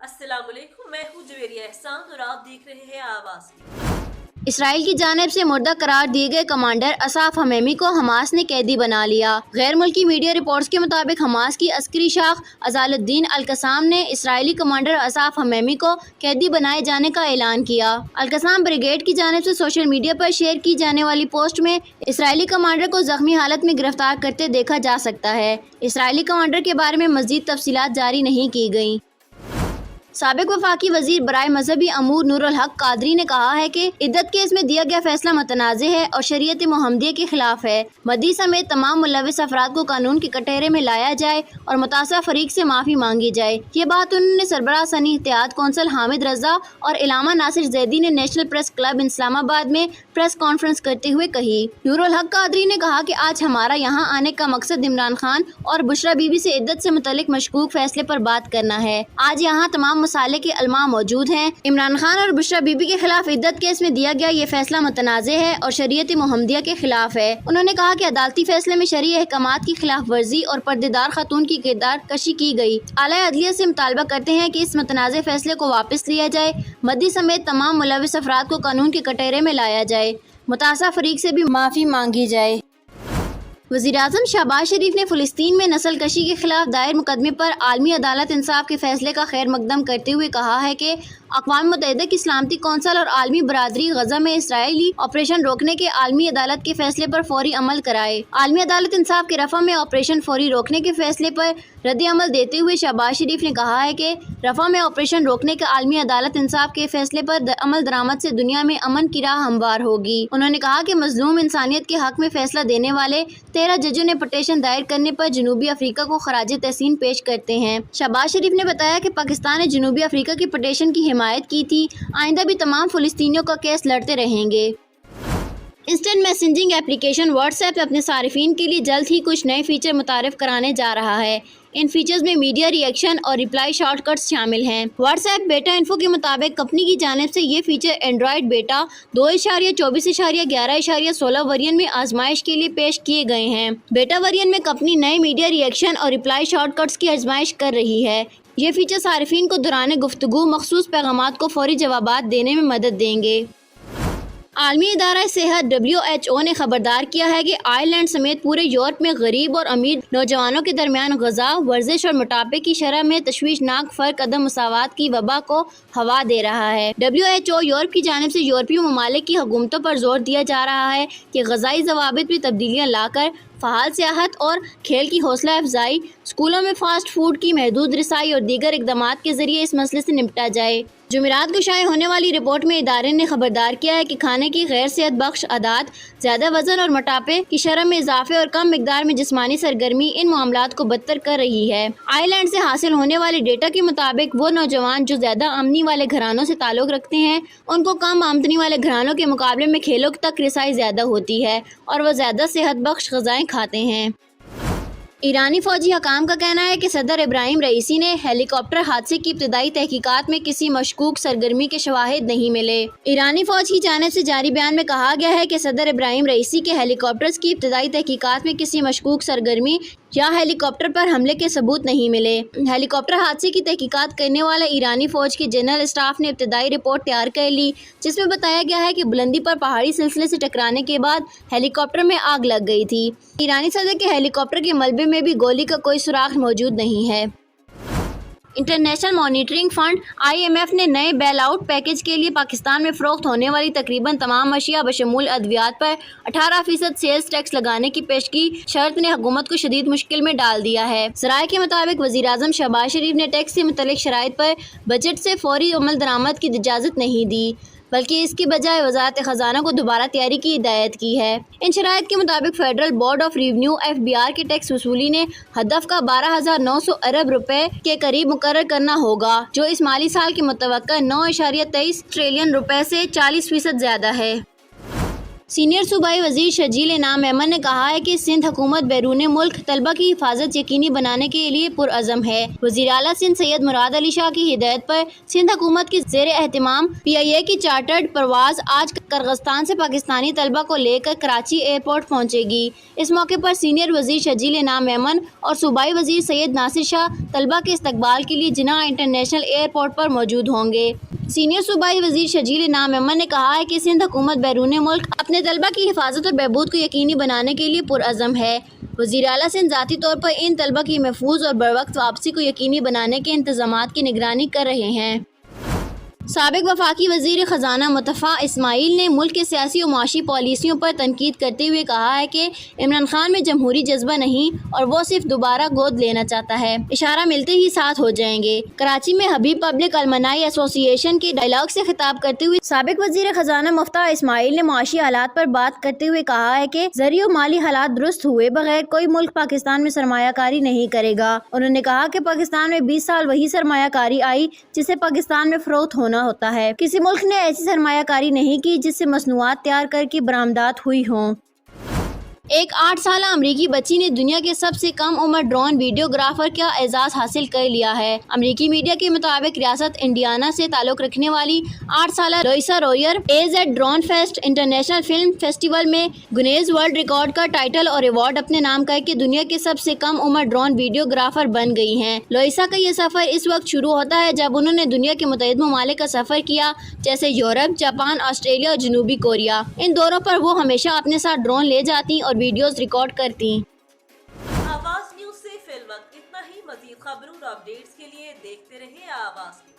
अस्सलाम वालेकुम, मैं हूँ जवेरिया एहसान और आप देख रहे हैं आवाज़। इसराइल की जानिब से मुर्दा करार दिए गए कमांडर असाफ हमेमी को हमास ने कैदी बना लिया। गैर मुल्की मीडिया रिपोर्ट्स के मुताबिक हमास की अस्करी शाख अजालुद्दीन अल-कसाम ने इसराइली कमांडर असाफ हमेमी को कैदी बनाए जाने का ऐलान किया। अल-कसाम ब्रिगेड की जानिब से सोशल मीडिया पर शेयर की जाने वाली पोस्ट में इसराइली कमांडर को जख्मी हालत में गिरफ्तार करते देखा जा सकता है। इसराइली कमांडर के बारे में मज़ीद तफसीलात जारी नहीं की गई। साबिक वफाकी वजीर बराए मजहबी अमूर नूरुल हक कादरी ने कहा है कि इद्दत केस में दिया गया फैसला मुतनाज़े है और शरीयत मोहम्मदिया के खिलाफ है। मदी समेत तमाम मुलविस अफराद को कानून के कटहरे में लाया जाए और मुतासरा फरीक से माफ़ी मांगी जाए। ये बात उन्होंने सरबराह सनी इत्तेहाद कौंसल हामिद रजा और इलामा नासिर जैदी ने नेशनल प्रेस क्लब इस्लामाबाद में प्रेस कॉन्फ्रेंस करते हुए कही। नूरुल हक कादरी ने कहा कि आज हमारा यहाँ आने का मकसद इमरान खान और बुशरा बीबी से इद्दत से मुतल्लिक मशकूक फैसले पर बात करना है। आज यहाँ तमाम मसाले के अलमा मौजूद हैं। इमरान खान और बुशरा बीबी के खिलाफ इद्दत केस में दिया गया ये फैसला मुतनाज़े है और शरीयत मोहम्मदिया के खिलाफ है। उन्होंने कहा कि अदालती फैसले में शरई अहकामात की खिलाफ वर्जी और पर्देदार खातून की किरदार कशी की गई। आला अदलिया से मुतालबा करते हैं कि इस मुतनाज़े फैसले को वापस लिया जाए, मद्दी समेत तमाम मुलविस अफराद को कानून के कटहरे में लाया जाए, मुतासरा फरीक से भी माफ़ी मांगी जाए। वज़ीर-ए-आज़म शहबाज शरीफ ने फ़िलिस्तीन में नस्ल कशी के खिलाफ दायर मुकदमे पर आलमी अदालत इंसाफ के फैसले का खैर मकदम करते हुए कहा है कि अक़वाम मुत्तहिदा की सलामती कौंसल और आलमी बरादरी गजा में इसराइली ऑपरेशन रोकने के आलमी अदालत के फैसले पर फौरी अमल कराए। आलमी अदालत इंसाफ के रफ़ा में ऑपरेशन फौरी रोकने के फैसले पर रद्द अमल देते हुए शहबाज शरीफ ने कहा है कि रफ़ा में ऑपरेशन रोकने के आलमी अदालत इंसाफ के फैसले पर अमल दरामद से दुनिया में अमन की राह हमवार होगी। उन्होंने कहा कि मजलूम इंसानियत के हक में फैसला देने वाले 13 जजों ने पटिशन दायर करने पर जनूबी अफ्रीका को खराज तहसीन पेश करते हैं। शहबाज शरीफ ने बताया कि पाकिस्तान ने जनूबी अफ्रीका की पटिशन की हिमायत की थी। आइंदा भी तमाम फ़िलिस्तीनियों का केस लड़ते रहेंगे। इंस्टेंट मैसेजिंग एप्लीकेशन व्हाट्सएप अपने सारिफीन के लिए जल्द ही कुछ नए फीचर मुतारिफ कराने जा रहा है। इन फीचर्स में मीडिया रिएक्शन और रिप्लाई शॉर्टकट्स शामिल हैं। व्हाट्सएप बेटा इन्फो के मुताबिक कंपनी की जानिब से ये फीचर एंड्रॉयड बेटा 2.24.11.16 वर्जन में आजमाइश के लिए पेश किए गए हैं। बेटा वर्जन में कंपनी नए मीडिया रिएक्शन और रिप्लाई शॉर्टकट्स की आजमाइश कर रही है। ये फीचर सारिफीन को दौरान गुफ्तगू मखसूस पैगामात को फौरी जवाबात देने में मदद देंगे। आलमी इदारा सेहत WHO ने खबरदार किया है कि आयरलैंड समेत पूरे यूरोप में गरीब और अमीर नौजवानों के दरमियान ग़िज़ा, वर्जिश और मोटापे की शरह में तशवीशनाक फ़र्क अदम मुसावात की वबा को हवा दे रहा है। WHO यूरोप की जानिब से यूरोपीय ममालिक की हुकूमतों पर जोर दिया जा रहा है कि ग़िज़ाई ज़वाबित में तब्दीलियाँ लाकर फ़हाल सियाहत और खेल की हौसला अफजाई, स्कूलों में फ़ास्ट फूड की महदूद रसाई और दीगर इक़दामात के ज़रिए इस मसले से निपटा जाए। जुमेरात को शाये होने वाली रिपोर्ट में इदारे ने खबरदार किया है कि खाने की गैर सेहत बख्श आदात, ज़्यादा वज़न और मोटापे की शरह में इजाफे और कम मिकदार में जिस्मानी सरगर्मी इन मामलात को बदतर कर रही है। आयरलैंड से हासिल होने वाले डेटा के मुताबिक वो नौजवान जो ज़्यादा आमदनी वाले घरानों से ताल्लुक़ रखते हैं, उनको कम आमदनी वाले घरानों के मुकाबले में खेलों तक रसाई ज़्यादा होती है और वह ज़्यादा सेहत बख्श ग़िज़ाएँ खाते हैं। ईरानी फौजी हकाम का कहना है कि सदर इब्राहिम रईसी ने हेलीकॉप्टर हादसे की इब्तदाई तहकीकात में किसी मशकूक सरगर्मी के शवाहिद नहीं मिले। ईरानी फौज की जानिब से जारी बयान में कहा गया है कि सदर इब्राहिम रईसी के हेलीकॉप्टर्स की इब्तदाई तहकीकात में किसी मशकूक सरगर्मी या हेलीकॉप्टर पर हमले के सबूत नहीं मिले। हेलीकॉप्टर हादसे की तहकीकात करने वाला ईरानी फौज के जनरल स्टाफ ने इब्तदाई रिपोर्ट तैयार कर ली, जिसमें बताया गया है कि बुलंदी पर पहाड़ी सिलसिले से टकराने के बाद हेलीकॉप्टर में आग लग गई थी। ईरानी सदर के हेलीकॉप्टर के मलबे में भी गोली का कोई सुराग मौजूद नहीं है। इंटरनेशनल मॉनिटरिंग फंड IMF ने नए बेल आउट पैकेज के लिए पाकिस्तान में फ़रोख्त होने वाली तकरीबन तमाम अशिया बशमूल अद्वियात पर 18% सेल्स टैक्स लगाने की पेशगी शर्त ने हुकूमत को शदीद मुश्किल में डाल दिया है। ज़राए के मुताबिक वज़ीर-ए-आज़म शहबाज शरीफ ने टैक्स से मुतल्लिक़ शराइत पर बजट से फौरी अमल दरामद की इजाज़त नहीं दी, बल्कि इसकी बजाय वज़ारत ख़जाना को दोबारा तैयारी की हिदायत की है। इन शराइत के मुताबिक federal board of revenue FBR के टैक्स वसूली ने हदफ का 12,900 अरब रुपए के करीब मुकर्रर करना होगा, जो इस माली साल के मुतवक्का 9.23 ट्रिलियन रुपए से 40% ज़्यादा है। सीनियर सूबाई वजीर शर्जील इनाम अहमद ने कहा है कि सिंध हुकूमत बैरून मुल्क तलबा की हिफाजत यकीनी बनाने के लिए पुरअज़म है। वज़ीर आला सिंध सैयद मुराद अली शाह की हिदायत पर सिंध हुकूमत की ज़ेर एहतमाम PIA की चार्टर्ड परवाज़ आज किर्गिस्तान से पाकिस्तानी तलबा को लेकर कराची एयरपोर्ट पहुँचेगी। इस मौके पर सीनियर वजीर शर्जील इनाम अहमद और सूबाई वजीर सैयद नासिर शाह तलबा के इस्तकबाल के लिए जिन्ना इंटरनेशनल एयरपोर्ट पर मौजूद होंगे। सीनियर सूबाई वजीर शर्जील इनाम अहमद ने कहा है कि सिंध हुकूमत बैरून मुल्क अपने तलबा की हिफाजत और बहबूद को यकीनी बनाने के लिए पुरअज़म है। वज़ीर आला सिंध ज़ाती तौर पर इन तलबा की महफूज और बरवक्त वापसी को यकीनी बनाने के इंतज़ामात की निगरानी कर रहे हैं। साबिक वफाकी वज़ीर ख़जाना मुतफ़ा इस्माइल ने मुल्क के सियासी और मुआशी पॉलिसियों पर तनकीद करते हुए कहा है कि इमरान खान में जमहूरी जज्बा नहीं और वो सिर्फ दोबारा गोद लेना चाहता है, इशारा मिलते ही साथ हो जाएंगे। कराची में हबीब पब्लिक अलमनाई एसोसिएशन के डायलॉग से खिताब करते हुए साबिक वज़ीर ख़जाना मुफ्ता इस्माइल ने मुआशी हालात पर बात करते हुए कहा है कि ज़रिए और माली हालात दुरुस्त हुए बगैर कोई मुल्क पाकिस्तान में सरमायाकारी नहीं करेगा। उन्होंने कहा कि पाकिस्तान में 20 साल वही सरमायाकारी आई जिससे पाकिस्तान में फरोख्त होता है। किसी मुल्क ने ऐसी सरमायाकारी नहीं की जिससे मसनूआत तैयार करके बरामदात हुई हों। एक 8 साला अमरीकी बच्ची ने दुनिया के सबसे कम उम्र ड्रोन वीडियोग्राफर का एजाज हासिल कर लिया है। अमरीकी मीडिया के मुताबिक रियासत इंडियाना से ताल्लुक रखने वाली 8 साला लोइसा रोयर AZ drone fest international film festival में गिनीज वर्ल्ड रिकॉर्ड का टाइटल और अवार्ड अपने नाम करके दुनिया के सबसे कम उम्र ड्रोन वीडियोग्राफर बन गई हैं। लोइसा का ये सफर इस वक्त शुरू होता है जब उन्होंने दुनिया के मुतअद्दिद ममालिक का सफर किया, जैसे यूरोप, जापान, ऑस्ट्रेलिया और जनूबी कोरिया। इन दौरों पर वो हमेशा अपने साथ ड्रोन ले जाती और वीडियोस रिकॉर्ड करती। आवाज न्यूज से फिल वक्त इतना ही। मजीद खबरों और अपडेट्स के लिए देखते रहिए आवाज न्यूज।